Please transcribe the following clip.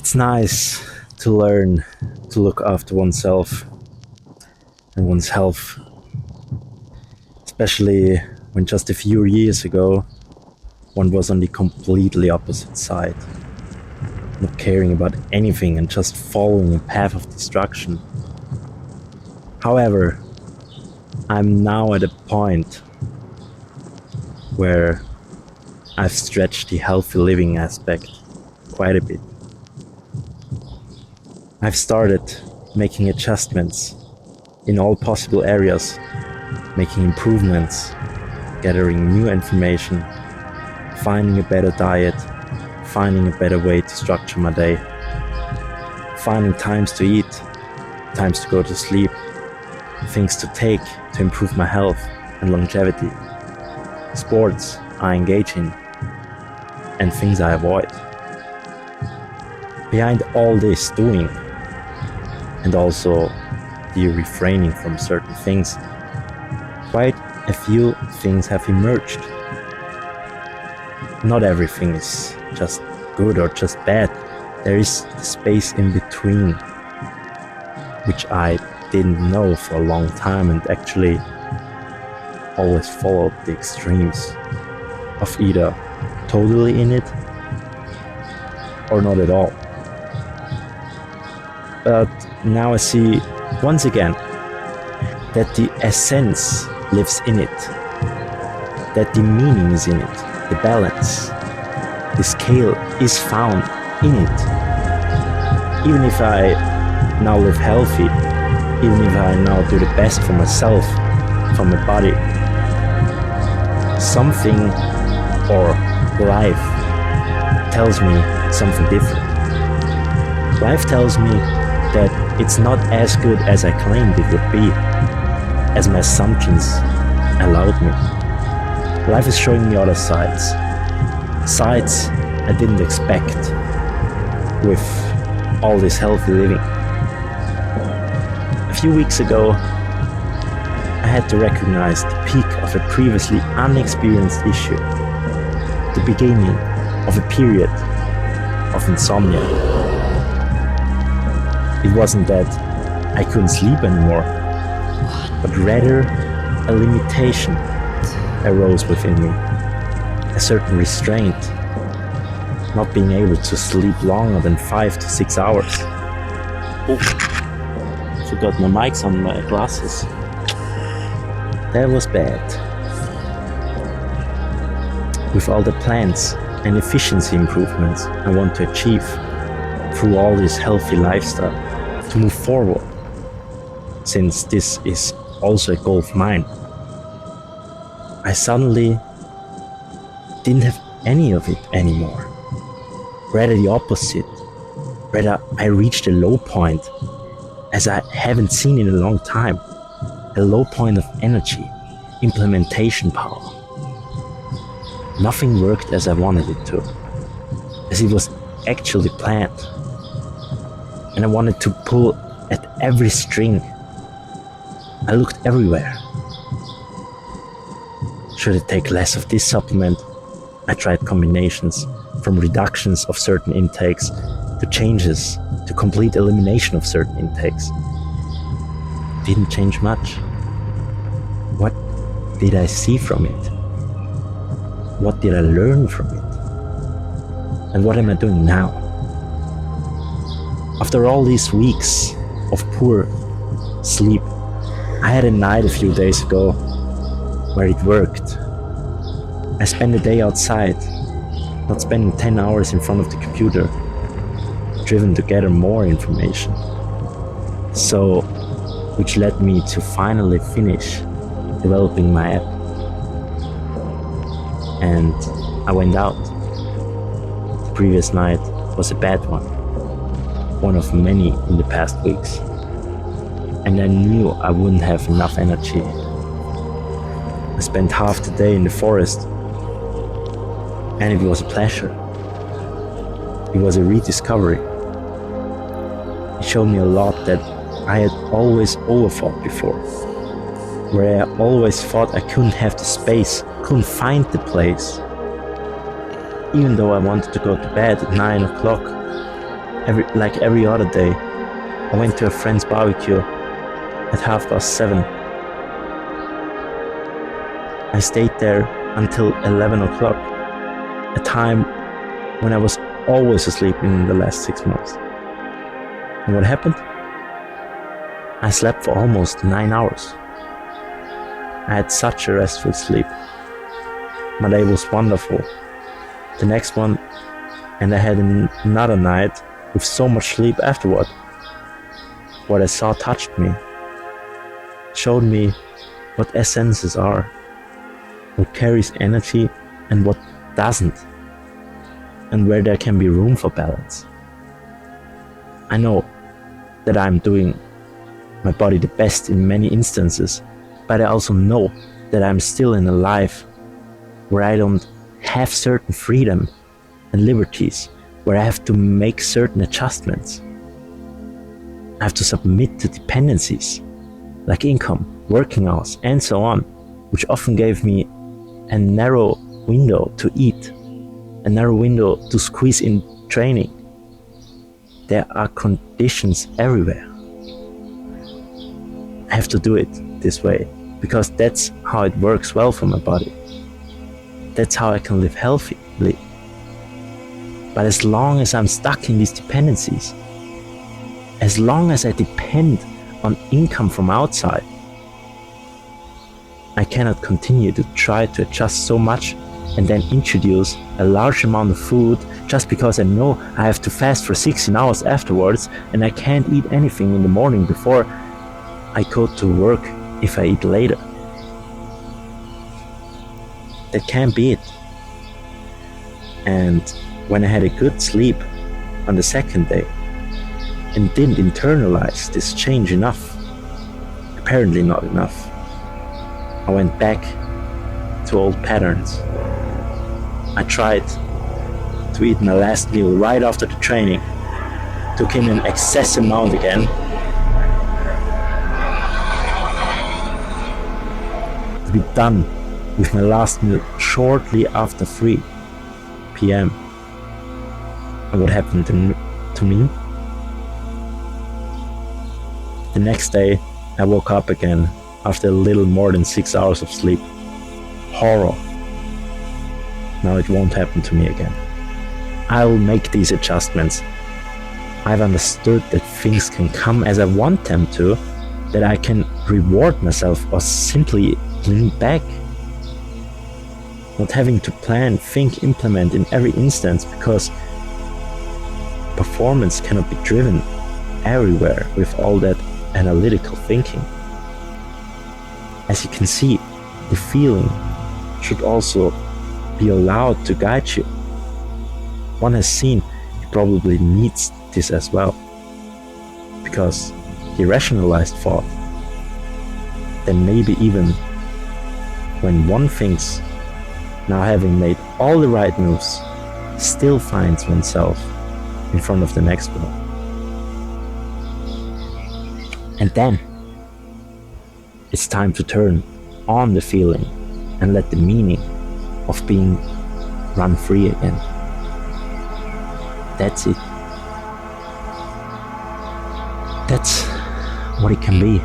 It's nice to learn to look after oneself and one's health, especially when just a few years ago one was on the completely opposite side, not caring about anything and just following a path of destruction. However, I'm now at a point where I've stretched the healthy living aspect quite a bit. I've started making adjustments in all possible areas, making improvements, gathering new information, finding a better diet, finding a better way to structure my day, finding times to eat, times to go to sleep, things to take to improve my health and longevity, sports I engage in, and things I avoid. Behind all this doing, and also the refraining from certain things, quite a few things have emerged. Not everything is just good or just bad. There is the space in between, which I didn't know for a long time and actually always followed the extremes of either totally in it or not at all. But now I see once again that the essence lives in it, that the meaning is in it, the balance, the scale is found in it. Even if I now live healthy, even if I now do the best for myself, for my body, something or life tells me something different. Life tells me that it's not as good as I claimed it would be, as my assumptions allowed me. Life is showing me other sides I didn't expect with all this healthy living. A few weeks ago, I had to recognize the peak of a previously unexperienced issue, the beginning of a period of insomnia. It wasn't that I couldn't sleep anymore, but rather a limitation arose within me, a certain restraint, not being able to sleep longer than 5 to 6 hours. Oh, forgot my mics on my glasses. That was bad. With all the plans and efficiency improvements I want to achieve through all this healthy lifestyle to move forward, since this is also a goal of mine, I suddenly didn't have any of it anymore. Rather the opposite. Rather, I reached a low point as I haven't seen in a long time. A low point of energy, implementation power. Nothing worked as I wanted it to, as it was actually planned. And I wanted to pull at every string. I looked everywhere. Should I take less of this supplement? I tried combinations, from reductions of certain intakes to changes to complete elimination of certain intakes. Didn't change much. What did I see from it? What did I learn from it? And what am I doing now? After all these weeks of poor sleep, I had a night a few days ago where it worked. I spent the day outside, not spending 10 hours in front of the computer, driven to gather more information. So, which led me to finally finish developing my app. And I went out. The previous night was a bad one of many in the past weeks. And I knew I wouldn't have enough energy. I spent half the day in the forest, and it was a pleasure. It was a rediscovery. It showed me a lot that I had always overthought before, where I always thought I couldn't have the space, couldn't find the place. Even though I wanted to go to bed at 9 o'clock, every other day, I went to a friend's barbecue at 7:30. I stayed there until 11 o'clock, a time when I was always asleep in the last 6 months. And what happened? I slept for almost 9 hours. I had such a restful sleep. My day was wonderful. The next one, and I had another night with so much sleep afterward. What I saw touched me, showed me what essences are, what carries energy and what doesn't, and where there can be room for balance. I know that I'm doing my body the best in many instances, but I also know that I'm still in a life where I don't have certain freedom and liberties, where I have to make certain adjustments. I have to submit to dependencies like income, working hours, and so on, which often gave me a narrow window to eat, a narrow window to squeeze in training. There are conditions everywhere. I have to do it this way because that's how it works well for my body. That's how I can live healthily. But as long as I'm stuck in these dependencies, as long as I depend on income from outside, I cannot continue to try to adjust so much and then introduce a large amount of food just because I know I have to fast for 16 hours afterwards and I can't eat anything in the morning before I go to work if I eat later. That can't be it. And when I had a good sleep on the second day and didn't internalize this change enough, apparently not enough, I went back to old patterns. I tried to eat my last meal right after the training, took in an excess amount again, to be done with my last meal shortly after 3 p.m. And what happened to me? The next day, I woke up again after a little more than 6 hours of sleep. Horror. Now it won't happen to me again. I'll make these adjustments. I've understood that things can come as I want them to, that I can reward myself or simply lean back. Not having to plan, think, implement in every instance, because performance cannot be driven everywhere with all that analytical thinking. As you can see, the feeling should also be allowed to guide you. One has seen it probably needs this as well, because the rationalized thought, then maybe even when one thinks, now having made all the right moves, still finds oneself in front of the next one. And then it's time to turn on the feeling and let the meaning of being run free again. That's it. That's what it can be.